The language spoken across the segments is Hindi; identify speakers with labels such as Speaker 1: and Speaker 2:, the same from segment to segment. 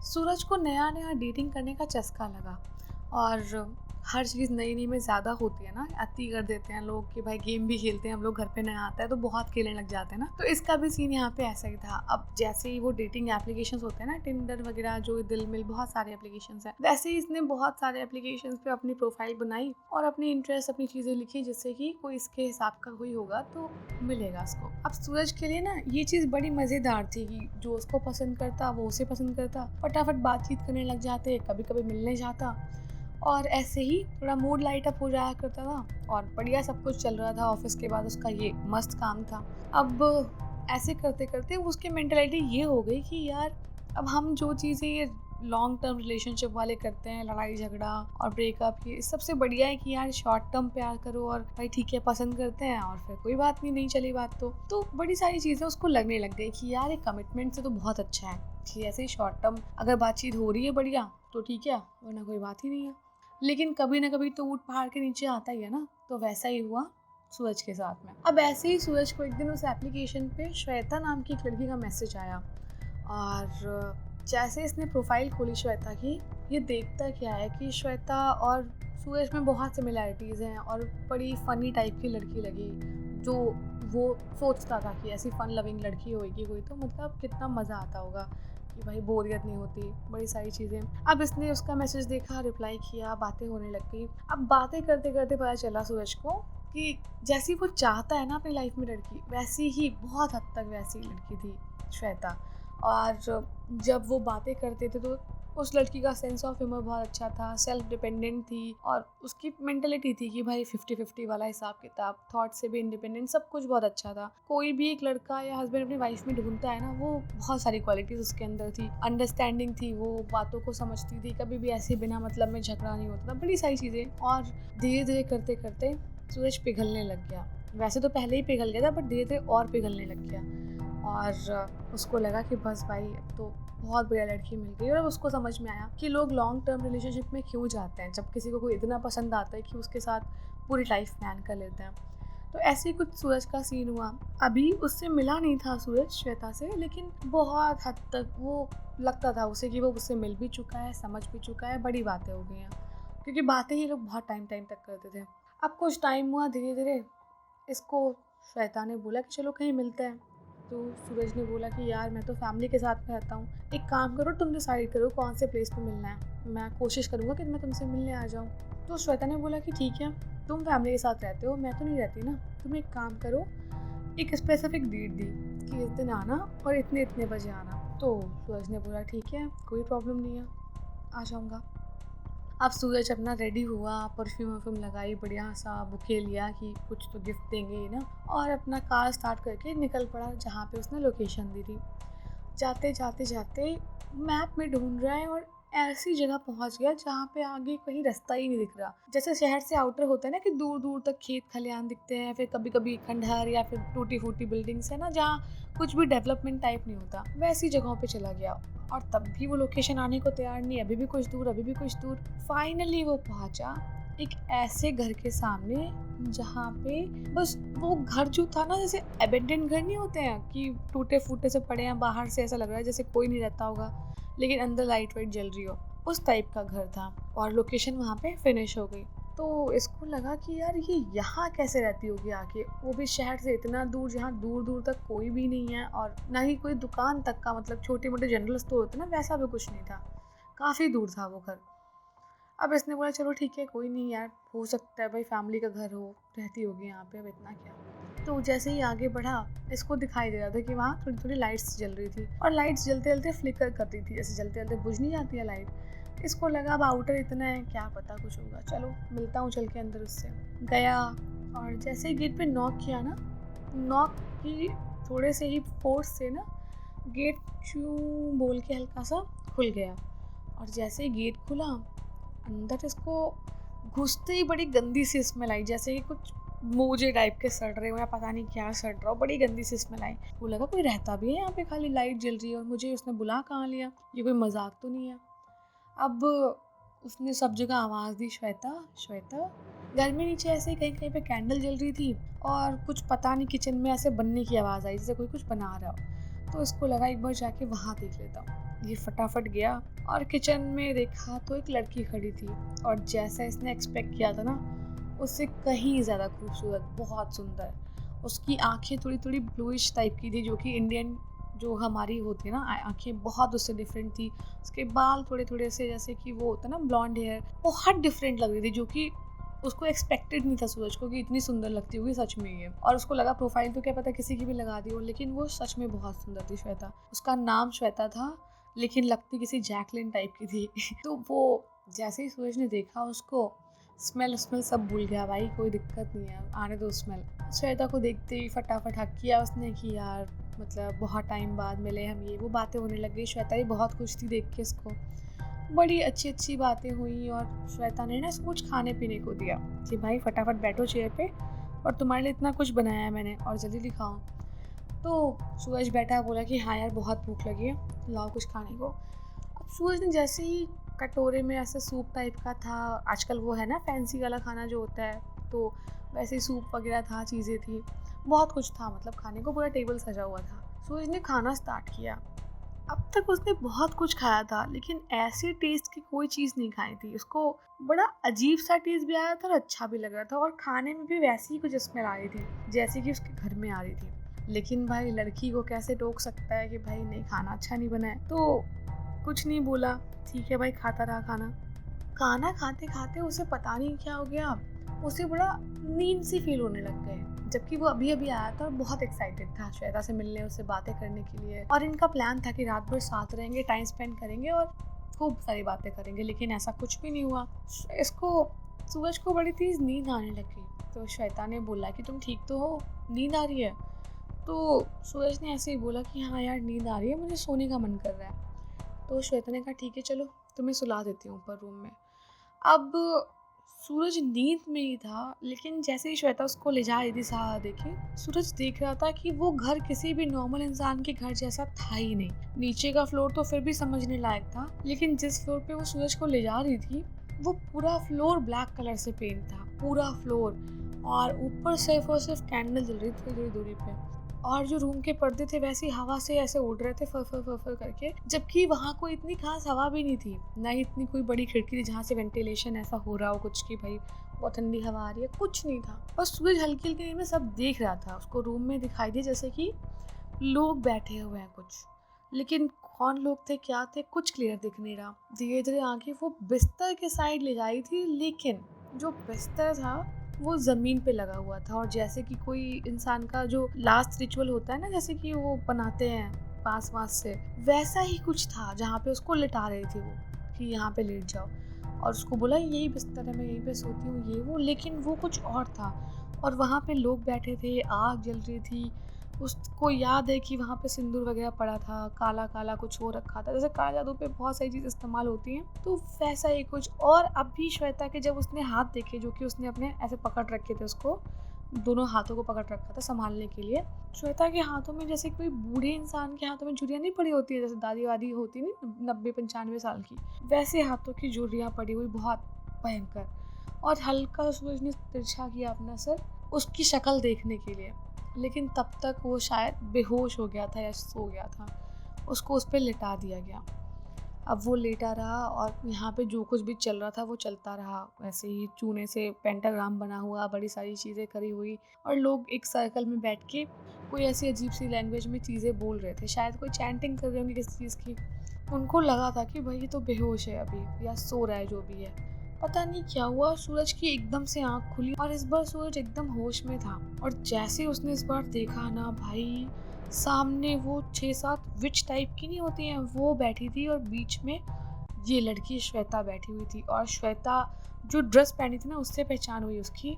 Speaker 1: सूरज को नया नया डेटिंग करने का चस्का लगा और हर चीज़ नई नई में ज़्यादा होती है ना, अति कर देते हैं लोग कि भाई गेम भी खेलते हैं हम लोग, घर पे नया आता है तो बहुत खेलने लग जाते हैं ना। तो इसका भी सीन यहाँ पे ऐसा ही था। अब जैसे ही वो डेटिंग एप्लीकेशंस होते हैं ना, टिंडर वगैरह, जो दिल मिल, बहुत सारे एप्लीकेशंस हैं, वैसे ही इसने बहुत सारे एप्लीकेशंस पे अपनी प्रोफाइल बनाई और अपनी इंटरेस्ट, अपनी चीज़ें लिखी, जिससे कि कोई इसके हिसाब का कोई होगा तो मिलेगा इसको। अब सूरज के लिए ना ये चीज़ बड़ी मज़ेदार थी कि जो उसको पसंद करता वो उसे पसंद करता, फटाफट बातचीत करने लग जाते, कभी कभी मिलने जाता और ऐसे ही थोड़ा मूड लाइट अप हो जाया करता था और बढ़िया सब कुछ चल रहा था। ऑफिस के बाद उसका ये मस्त काम था। अब ऐसे करते करते उसकी मेंटालिटी ये हो गई कि यार, अब हम जो चीज़ें ये लॉन्ग टर्म रिलेशनशिप वाले करते हैं, लड़ाई झगड़ा और ब्रेकअप, ये सबसे बढ़िया है कि यार शॉर्ट टर्म प्यार करो और भाई ठीक है, पसंद करते हैं और फिर कोई बात नहीं, नहीं चली बात तो बड़ी सारी चीज़ें उसको लगने लग गई कि यार एक कमिटमेंट से तो बहुत अच्छा है कि ऐसे ही शॉर्ट टर्म अगर बातचीत हो रही है बढ़िया तो ठीक है, वरना कोई बात ही नहीं है। लेकिन कभी ना कभी तो ऊट पहाड़ के नीचे आता ही है ना। तो वैसा ही हुआ सूरज के साथ में। अब ऐसे ही सूरज को एक दिन उस एप्लीकेशन पे श्वेता नाम की एक लड़की का मैसेज आया और जैसे इसने प्रोफाइल खोली श्वेता की, ये देखता क्या है कि श्वेता और सूरज में बहुत सिमिलैरिटीज़ हैं और बड़ी फ़नी टाइप की लड़की लगी। जो वो सोचता था कि ऐसी फ़न लविंग लड़की होगी कोई तो मतलब कितना मज़ा आता होगा कि भाई बोरियत नहीं होती, बड़ी सारी चीज़ें। अब इसने उसका मैसेज देखा, रिप्लाई किया, बातें होने लग गई। अब बातें करते करते पता चला सूरज को कि जैसी वो चाहता है ना अपनी लाइफ में लड़की, वैसी ही बहुत हद तक वैसी लड़की थी श्वेता। और जब वो बातें करते थे तो उस लड़की का सेंस ऑफ ह्यूमर बहुत अच्छा था, सेल्फ डिपेंडेंट थी और उसकी मेंटेलिटी थी कि भाई 50-50 वाला हिसाब किताब, थॉट से भी इंडिपेंडेंट, सब कुछ बहुत अच्छा था। कोई भी एक लड़का या हस्बैंड अपनी वाइफ में ढूंढता है ना, वो बहुत सारी क्वालिटीज उसके अंदर थी। अंडरस्टैंडिंग थी, वो बातों को समझती थी, कभी भी ऐसे बिना मतलब में झगड़ा नहीं होता था, बड़ी सारी चीज़ें। और धीरे धीरे करते करते सूरज पिघलने लग गया। वैसे तो पहले ही पिघल गया था, बट धीरे धीरे और पिघलने लग गया और उसको लगा कि बस भाई अब तो बहुत बढ़िया लड़की मिल गई। और अब उसको समझ में आया कि लोग लॉन्ग टर्म रिलेशनशिप में क्यों जाते हैं, जब किसी को कोई इतना पसंद आता है कि उसके साथ पूरी लाइफ प्लान कर लेते हैं। तो ऐसे ही कुछ सूरज का सीन हुआ। अभी उससे मिला नहीं था सूरज श्वेता से, लेकिन बहुत हद तक वो लगता था उसे कि वो उससे मिल भी चुका है, समझ भी चुका है, बड़ी बातें हो गई हैं, क्योंकि बातें ही लोग बहुत टाइम टाइम तक करते थे। अब कुछ टाइम हुआ, धीरे धीरे इसको श्वेता ने बोला कि चलो कहीं मिलते हैं। तो सूरज ने बोला कि यार मैं तो फैमिली के साथ में रहता हूँ, एक काम करो तुम डिसाइड करो कौन से प्लेस पे मिलना है, मैं कोशिश करूँगा कि मैं तुमसे मिलने आ जाऊँ। तो श्वेता ने बोला कि ठीक है, तुम फैमिली के साथ रहते हो, मैं तो नहीं रहती ना, तुम एक काम करो, एक स्पेसिफिक डेट दी कि इस दिन आना और इतने इतने बजे आना। तो सूरज ने बोला ठीक है, कोई प्रॉब्लम नहीं है, आ जाऊँगा। अब सूरज अपना रेडी हुआ, परफ्यूम वर्फ्यूम लगाई, बढ़िया सा बुके लिया कि कुछ तो गिफ्ट देंगे ही ना, और अपना कार स्टार्ट करके निकल पड़ा जहाँ पे उसने लोकेशन दी थी। जाते जाते जाते मैप में ढूंढ रहा है और ऐसी जगह पहुंच गया जहाँ पे आगे कहीं रास्ता ही नहीं दिख रहा। जैसे शहर से आउटर होता है ना कि दूर दूर तक खेत खलियान दिखते हैं, फिर कभी कभी खंडहर या फिर टूटी फूटी बिल्डिंग्स है ना, जहाँ कुछ भी डेवलपमेंट टाइप नहीं होता, वैसी जगहों पे चला गया। और तब भी वो लोकेशन आने को तैयार नहीं, अभी भी कुछ दूर, अभी भी कुछ दूर। फाइनली वो पहुंचा एक ऐसे घर के सामने जहाँ पे बस वो घर जो था ना, जैसे अबेंडेंट घर नहीं होते हैं कि टूटे फूटे से पड़े हैं, बाहर से ऐसा लग रहा है जैसे कोई नहीं रहता होगा लेकिन अंदर लाइट वाइट जल रही हो, उस टाइप का घर था। और लोकेशन वहाँ पे फिनिश हो गई। तो इसको लगा कि यार ये यहाँ कैसे रहती होगी आके, वो भी शहर से इतना दूर जहाँ दूर दूर तक कोई भी नहीं है और ना ही कोई दुकान तक का, मतलब छोटे मोटे जनरल स्टोर होते ना, वैसा भी कुछ नहीं था, काफ़ी दूर था वो घर। अब इसने बोला चलो ठीक है, कोई नहीं यार, हो सकता है भाई फैमिली का घर हो, रहती होगी यहाँ पे, अब इतना क्या। तो जैसे ही आगे बढ़ा, इसको दिखाई दे रहा था कि वहाँ थोड़ी थोड़ी लाइट्स जल रही थी और लाइट्स जलते जलते फ्लिकर कर रही थी, जैसे जलते जलते बुझ नहीं जाती है लाइट। इसको लगा अब आउटर इतना है, क्या पता कुछ होगा, चलो मिलता हूँ चल के अंदर उससे। गया और जैसे ही गेट पे नॉक किया ना, नॉक की थोड़े से ही फोर्स से ना गेट चू बोल के हल्का सा खुल गया। और जैसे ही गेट खुला, अंदर इसको घुसते ही बड़ी गंदी सी स्मेल आई, जैसे कि कुछ मोजे टाइप के सड़ रहे हो या पता नहीं क्या सड़ रहा हो, बड़ी गंदी सी स्मेल आई। वो लगा कोई रहता भी है यहाँ पे, खाली लाइट जल रही है और मुझे उसने बुला कहाँ लिया, ये कोई मजाक तो नहीं है। अब उसने सब जगह आवाज़ दी, श्वेता श्वेता। घर में नीचे ऐसे ही कहीं कहीं पे कैंडल जल रही थी और कुछ पता नहीं किचन में ऐसे बनने की आवाज़ आई, जैसे कोई कुछ बना रहा हो। तो इसको लगा एक बार जाके वहाँ देख लेता हूँ। ये फटाफट गया और किचन में देखा तो एक लड़की खड़ी थी, और जैसा इसने एक्सपेक्ट किया था ना, उससे कहीं ज़्यादा खूबसूरत, बहुत सुंदर। उसकी आंखें थोड़ी थोड़ी ब्लूइश टाइप की थी, जो कि इंडियन जो हमारी होती है ना आंखें, बहुत उससे डिफरेंट थी। उसके बाल थोड़े थोड़े से जैसे कि वो होता है ना ब्लॉन्ड हेयर, बहुत डिफरेंट लग रही थी, जो कि उसको एक्सपेक्टेड नहीं था सूरज को कि इतनी सुंदर लगती होगी सच में ये। और उसको लगा प्रोफाइल तो क्या पता किसी की भी लगा दी हो, लेकिन वो सच में बहुत सुंदर थी श्वेता। उसका नाम श्वेता था, लेकिन लगती किसी जैकलिन टाइप की थी। तो वो जैसे ही सूरज ने देखा उसको, स्मेल सब भूल गया भाई, कोई दिक्कत नहीं है, आने दो स्मेल। श्वेता को देखते ही फटाफट हक किया उसने कि यार मतलब बहुत टाइम बाद मिले हम, ये वो बातें होने लग गई। श्वेता भी बहुत खुश थी देख के इसको, बड़ी अच्छी अच्छी बातें हुई। और श्वेता ने ना इसको कुछ खाने पीने को दिया कि भाई फटाफट बैठो चेयर पे, और तुम्हारे लिए इतना कुछ बनाया है मैंने और जल्दी दिखाओ। तो सूरज बैठा, बोला कि हाँ यार बहुत भूख लगी है, लाओ कुछ खाने को। अब सूरज ने जैसे ही कटोरे में ऐसे सूप टाइप का था, आजकल वो है ना फैंसी वाला खाना जो होता है, तो वैसे ही सूप वगैरह था, चीज़ें थी, बहुत कुछ था, मतलब खाने को पूरा टेबल सजा हुआ था। सूरज ने खाना स्टार्ट किया। अब तक उसने बहुत कुछ खाया था, लेकिन ऐसे टेस्ट की कोई चीज़ नहीं खाई थी। उसको बड़ा अजीब सा टेस्ट भी आया था और अच्छा भी लग रहा था, और खाने में भी वैसी ही कुछ स्मेल आ रही थी जैसे कि उसके घर में आ रही थी। लेकिन भाई लड़की को कैसे टोक सकता है कि भाई नहीं खाना अच्छा नहीं बना है, तो कुछ नहीं बोला, ठीक है भाई, खाता रहा खाना। खाना खाते खाते उसे पता नहीं क्या हो गया, उसे बड़ा नींद सी फील होने लग गए, जबकि वो अभी अभी आया था और बहुत एक्साइटेड था श्वेता से मिलने, उससे बातें करने के लिए। और इनका प्लान था कि रात भर साथ रहेंगे, टाइम स्पेंड करेंगे और खूब सारी बातें करेंगे, लेकिन ऐसा कुछ भी नहीं हुआ। इसको सूरज को बड़ी तेज नींद आने लगी, तो श्वेता ने बोला कि तुम ठीक तो हो, नींद आ रही है? तो सूरज ने ऐसे ही बोला कि हाँ यार नींद आ रही है, मुझे सोने का मन कर रहा है। तो श्वेता ने कहा ठीक है चलो तुम्हें सुला देती हूँ ऊपर रूम में। अब सूरज नींद में ही था, लेकिन जैसे ही श्वेता उसको ले जा रही थी सहारा देके, सूरज देख रहा था कि वो घर किसी भी नॉर्मल इंसान के घर जैसा था ही नहीं। नीचे का फ्लोर तो फिर भी समझने लायक था, लेकिन जिस फ्लोर पे वो सूरज को ले जा रही थी, वो पूरा फ्लोर ब्लैक कलर से पेंट था, पूरा फ्लोर। और ऊपर सिर्फ और सिर्फ कैंडल जल रही थी थोड़ी दूरी पे, और जो रूम के पर्दे थे वैसे हवा से ऐसे उड़ रहे थे फर फर फर फर करके, जबकि वहाँ कोई इतनी खास हवा भी नहीं थी, ना ही इतनी कोई बड़ी खिड़की थी जहाँ से वेंटिलेशन ऐसा हो रहा हो कुछ कि भाई बहुत ठंडी हवा आ रही है, कुछ नहीं था। बस सूरज हल्की हल्की नींद में सब देख रहा था, उसको रूम में दिखाई दिया जैसे कि लोग बैठे हुए हैं कुछ, लेकिन कौन लोग थे क्या थे कुछ क्लियर दिख नहीं रहा। धीरे धीरे आंखें वो बिस्तर के साइड ले जाई थी, लेकिन जो बिस्तर था वो ज़मीन पे लगा हुआ था, और जैसे कि कोई इंसान का जो लास्ट रिचुअल होता है ना, जैसे कि वो बनाते हैं बांस वांस से, वैसा ही कुछ था जहाँ पे उसको लिटा रही थी वो कि यहाँ पे लेट जाओ, और उसको बोला यही बिस्तर है, मैं यहीं पे सोती हूँ ये वो, लेकिन वो कुछ और था। और वहाँ पे लोग बैठे थे, आग जल रही थी, उसको याद है कि वहाँ पे सिंदूर वगैरह पड़ा था, काला काला कुछ हो रखा था, जैसे काला जादू पे बहुत सारी चीज़ इस्तेमाल होती हैं, तो वैसा ही कुछ। और अब भी श्वेता के जब उसने हाथ देखे, जो कि उसने अपने ऐसे पकड़ रखे थे, उसको दोनों हाथों को पकड़ रखा था संभालने के लिए, श्वेता के हाथों में जैसे कोई बूढ़े इंसान के हाथों में झुर्रियाँ नहीं पड़ी होती है, जैसे दादी वादी होती नहीं 90-95 साल की, वैसे हाथों की झुर्रियाँ पड़ी हुई, बहुत भयंकर। और हल्का सूरज ने तिरछा किया अपना सर उसकी शक्ल देखने के लिए, लेकिन तब तक वो शायद बेहोश हो गया था या सो गया था। उसको उस पर लिटा दिया गया। अब वो लेटा रहा और यहाँ पे जो कुछ भी चल रहा था वो चलता रहा, वैसे ही चूने से पेंटाग्राम बना हुआ, बड़ी सारी चीज़ें करी हुई, और लोग एक सर्कल में बैठ के कोई ऐसी अजीब सी लैंग्वेज में चीज़ें बोल रहे थे, शायद कोई चैंटिंग कर रहे होंगे किसी चीज़ की। उनको लगा था कि भाई ये तो बेहोश है अभी, या सो रहा है, जो भी है। पता नहीं क्या हुआ, सूरज की एकदम से आँख खुली और इस बार सूरज एकदम होश में था। और जैसे उसने इस बार देखा ना भाई, सामने वो 6-7 विच टाइप की नहीं होती हैं, वो बैठी थी, और बीच में ये लड़की श्वेता बैठी हुई थी। और श्वेता जो ड्रेस पहनी थी ना, उससे पहचान हुई उसकी।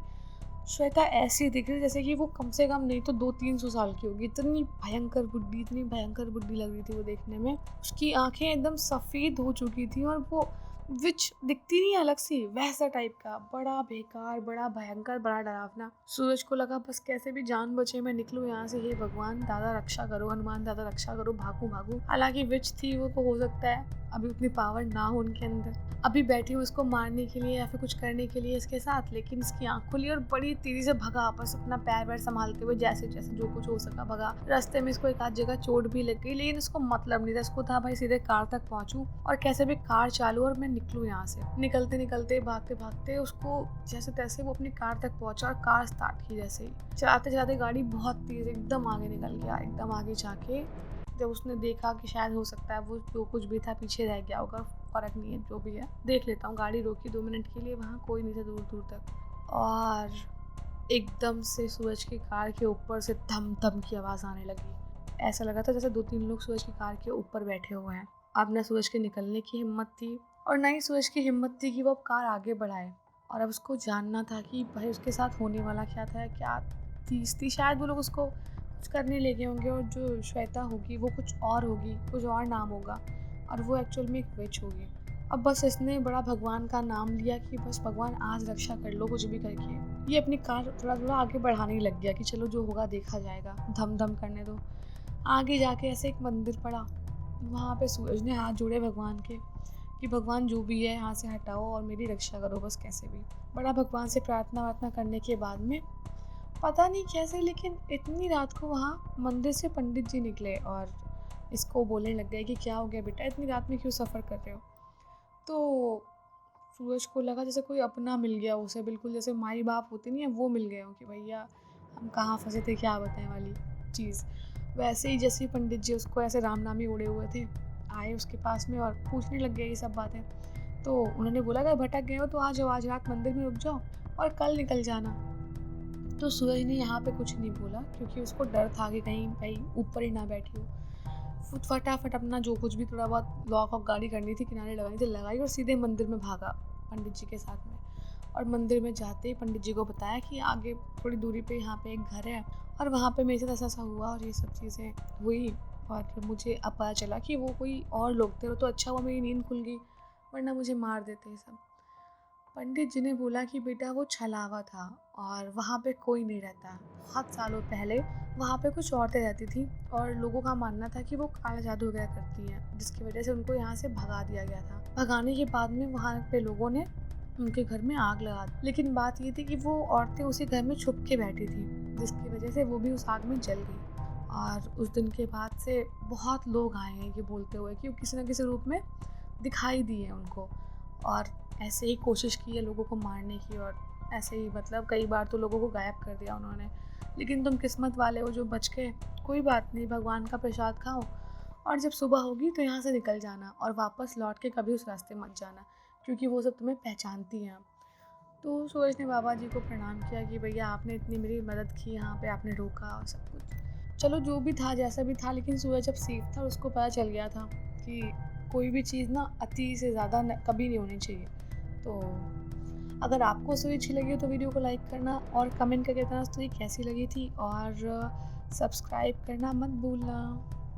Speaker 1: श्वेता ऐसी दिख रही जैसे कि वो कम से कम नहीं तो 200-300 साल की होगी, इतनी भयंकर बुड्ढी, इतनी भयंकर बुड्ढी लग रही थी वो देखने में। उसकी आंखें एकदम सफ़ेद हो चुकी थी, और वो विच दिखती नहीं अलग सी, वैसा टाइप का, बड़ा बेकार, बड़ा भयंकर, बड़ा डरावना। सूरज को लगा बस कैसे भी जान बचे, मैं निकलूं यहाँ से, हे भगवान दादा रक्षा करो, हनुमान दादा रक्षा करो, भागू भागू। हालांकि विच थी वो, तो हो सकता है अभी उतनी पावर ना हो उनके अंदर। अभी बैठी हूँ इसको मारने के लिए या फिर कुछ करने के लिए इसके साथ, लेकिन इसकी आँख खुली और बड़ी तेज़ी से भगा, बस अपना पैर-वैर सँभालते हुए जैसे-जैसे जो कुछ हो सका भगा। रास्ते में इसको एक आध जगह चोट भी लग गई, लेकिन इसको मतलब नहीं था, इसको था भाई सीधे कार तक पहुँचूँ और कैसे भी कार चालू और मैं निकलूँ यहाँ से। निकलते-निकलते, भागते-भागते उसको जैसे-तैसे वो अपनी कार तक पहुँचा और कार स्टार्ट की जैसे ही। चलाते-चलाते गाड़ी बहुत तेज़ एकदम आगे निकल गया, एकदम आगे जाके जब उसने देखा कि शायद हो सकता है वो जो कुछ भी था पीछे रह गया होगा, फ़र्क नहीं है जो भी है, देख लेता हूँ। गाड़ी रोकी 2 मिनट के लिए, वहाँ कोई नहीं था दूर-दूर तक और एकदम से सूरज की कार के ऊपर से धम-धम की आवाज़ आने लगी। ऐसा लगा था जैसे 2-3 लोग सूरज की कार के ऊपर बैठे हुए हैं। अब ना सूरज के निकलने की हिम्मत थी और ना ही सूरज की हिम्मत थी कि वो अब कार आगे बढ़ाए और अब उसको जानना था कि भाई उसके साथ होने वाला क्या था, क्या चीज़ थी। शायद वो लोग उसको कुछ करने ले गए होंगे और जो श्वेता होगी वो कुछ और होगी, कुछ और नाम होगा और वो एक्चुअल में एक विच होगी। अब बस इसने बड़ा भगवान का नाम लिया कि बस भगवान आज रक्षा कर लो कुछ भी करके। ये अपनी कार थोड़ा-थोड़ा आगे बढ़ाने ही लग गया कि चलो जो होगा देखा जाएगा, धम-धम करने दो। आगे जाके ऐसे एक मंदिर पड़ा, वहाँ पे सूरज ने हाथ जोड़े भगवान के कि भगवान जो भी है यहाँ से हटाओ और मेरी रक्षा करो बस कैसे भी। बड़ा भगवान से प्रार्थना-वार्थना करने के बाद में पता नहीं कैसे, लेकिन इतनी रात को वहाँ मंदिर से पंडित जी निकले और इसको बोलने लग गए कि क्या हो गया बेटा, इतनी रात में क्यों सफ़र कर रहे हो। तो सूरज को लगा जैसे कोई अपना मिल गया उसे, बिल्कुल जैसे माई बाप होते नहीं है वो मिल गए हो कि भैया हम कहाँ फंसे थे क्या बताएं वाली चीज़। वैसे ही जैसे ही पंडित जी उसको ऐसे राम नाम ही उड़े हुए थे, आए उसके पास में और पूछने लग गए ये सब बातें। तो उन्होंने बोला अगर भटक गए हो तो आ जाओ, आज रात मंदिर में रुक जाओ और कल निकल जाना। तो सूरज ने यहाँ पे कुछ नहीं बोला क्योंकि उसको डर था कि कहीं भाई ऊपर ही ना बैठी हो। फटाफट अपना जो कुछ भी थोड़ा बहुत लॉक ऑफ गाड़ी करनी थी, किनारे लगानी थी, लगाई और सीधे मंदिर में भागा पंडित जी के साथ में। और मंदिर में जाते ही पंडित जी को बताया कि आगे थोड़ी दूरी पे यहाँ पे एक घर है और वहाँ पे मेरे साथ ऐसा हुआ और ये सब चीज़ें हुई और मुझे अब पता चला कि वो कोई और लोग थे। वो तो अच्छा हुआ मेरी नींद खुल गई, वरना मुझे मार देते ये सब। पंडित जी ने बोला कि बेटा वो छलावा था और वहाँ पे कोई नहीं रहता। बहुत सालों पहले वहाँ पे कुछ औरतें रहती थी और लोगों का मानना था कि वो काला जादू वगैरह करती हैं, जिसकी वजह से उनको यहाँ से भगा दिया गया था। भगाने के बाद में वहाँ पे लोगों ने उनके घर में आग लगा दी। लेकिन बात ये थी कि वो औरतें उसी घर में छुप के बैठी थी, जिसकी वजह से वो भी उस आग में जल गई। और उस दिन के बाद से बहुत लोग आए हैं ये बोलते हुए कि वो किसी न किसी रूप में दिखाई दी है उनको और ऐसे ही कोशिश की है लोगों को मारने की और ऐसे ही मतलब कई बार तो लोगों को गायब कर दिया उन्होंने। लेकिन तुम किस्मत वाले हो जो बच गए। कोई बात नहीं, भगवान का प्रसाद खाओ और जब सुबह होगी तो यहाँ से निकल जाना और वापस लौट के कभी उस रास्ते मत जाना क्योंकि वो सब तुम्हें पहचानती हैं। तो सूरज ने बाबा जी को प्रणाम किया कि भैया आपने इतनी मेरी मदद की, यहाँ पे आपने रोका और सब कुछ। चलो जो भी था जैसा भी था, लेकिन सूरज जब सेफ था उसको पता चल गया था कि कोई भी चीज़ ना अति से ज़्यादा कभी नहीं होनी चाहिए। तो अगर आपको स्टोरी अच्छी लगी हो तो वीडियो को लाइक करना और कमेंट करके बताना स्टोरी कैसी लगी थी और सब्सक्राइब करना मत भूलना।